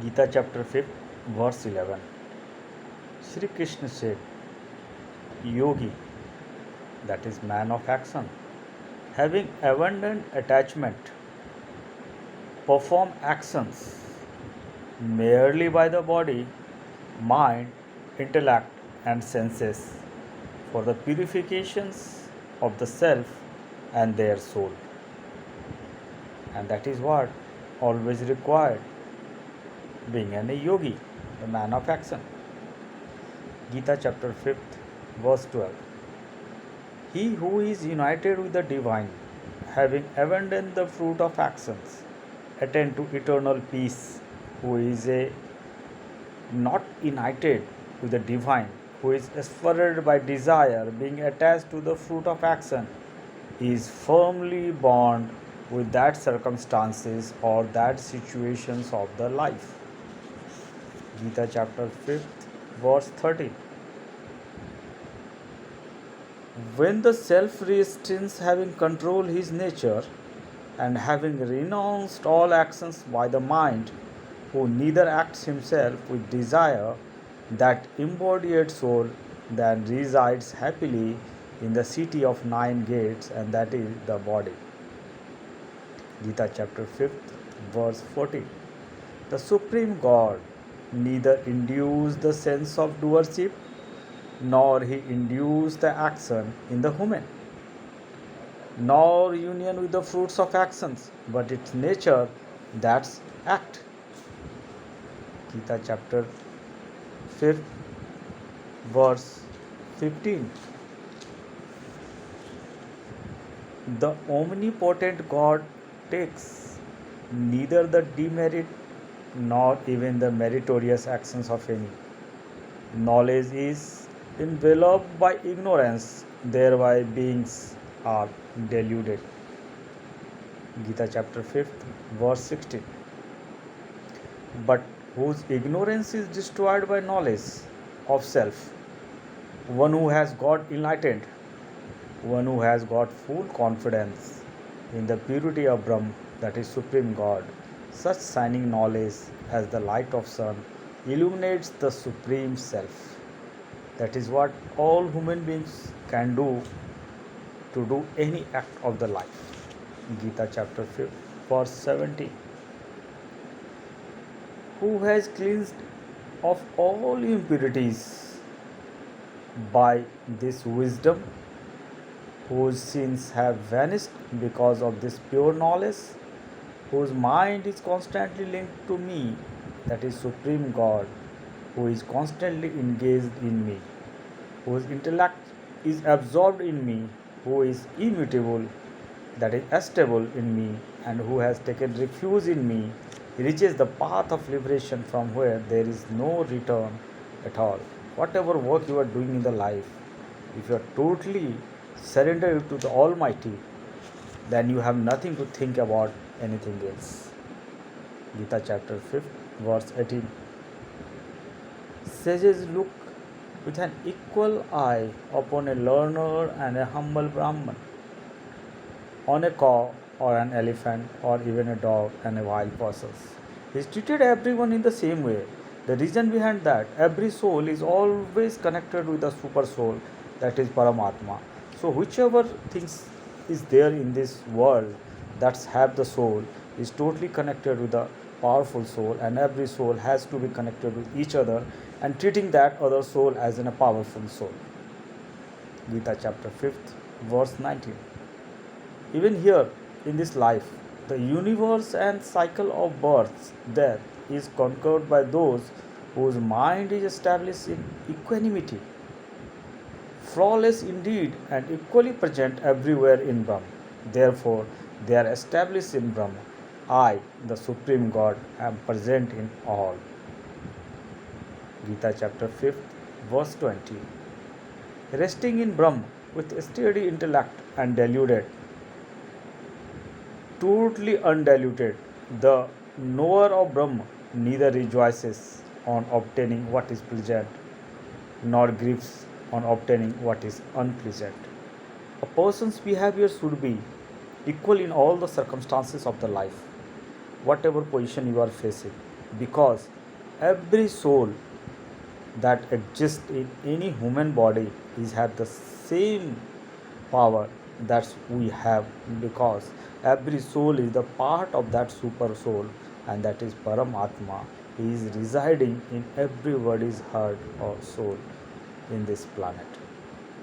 Gita chapter 5, verse 11. Sri Krishna said, Yogi, that is man of action, having abandoned attachment, perform actions merely by the body, mind, intellect, and senses for the purifications of the self and their soul. And that is what always required being a yogi, a man of action. Gita chapter 5, verse 12. He who is united with the divine, having abandoned the fruit of actions, attain to eternal peace, who is not united with the divine, who is spurred by desire, being attached to the fruit of action, is firmly bound with that circumstances or that situations of the life. Gita chapter 5, verse 30. When the self restrains having controlled his nature and having renounced all actions by the mind, who neither acts himself with desire, that embodied soul then resides happily in the city of 9 gates, and that is the body. Gita chapter 5, verse 40. The Supreme God neither induces the sense of doership nor he induces the action in the human, nor union with the fruits of actions, but its nature that's act. Gita chapter 5, verse 15. The omnipotent God takes neither the demerit nor even the meritorious actions of any. Knowledge is enveloped by ignorance, thereby beings are deluded. Gita chapter 5, verse 16. But whose ignorance is destroyed by knowledge of self, one who has got enlightened, one who has got full confidence in the purity of Brahma, that is Supreme God, such shining knowledge as the light of sun illuminates the Supreme Self. That is what all human beings can do to do any act of the life. Gita chapter 5, verse 70. Who has cleansed of all impurities by this wisdom, whose sins have vanished because of this pure knowledge, whose mind is constantly linked to me, that is Supreme God, who is constantly engaged in me, whose intellect is absorbed in me, who is immutable, that is stable in me, and who has taken refuge in me, reaches the path of liberation from where there is no return at all. Whatever work you are doing in the life, if you are totally surrendered to the Almighty, then you have nothing to think about anything else. Gita chapter 5, verse 18. Sages look with an equal eye upon a learner and a humble Brahman, on a cow or an elephant or even a dog and a wild person. He is treated everyone in the same way. The reason behind that, every soul is always connected with the super soul, that is Paramatma. So whichever things is there in this world that have the soul is totally connected with the powerful soul, and every soul has to be connected with each other and treating that other soul as in a powerful soul. Gita chapter 5, verse 19. Even here in this life, the universe and cycle of birth, death is conquered by those whose mind is established in equanimity, flawless indeed, and equally present everywhere in Brahma. Therefore, they are established in Brahma. I, the Supreme God, am present in all. Gita chapter 5, verse 20. Resting in Brahma with steady intellect and deluded, totally undiluted, the knower of Brahma neither rejoices on obtaining what is pleasant nor grieves on obtaining what is unpleasant. A person's behavior should be equal in all the circumstances of the life, whatever position you are facing. because every soul that exists in any human body is have the same power that we have, because every soul is the part of that super soul, and that is Paramatma. He is residing in everybody's heart or soul in this planet.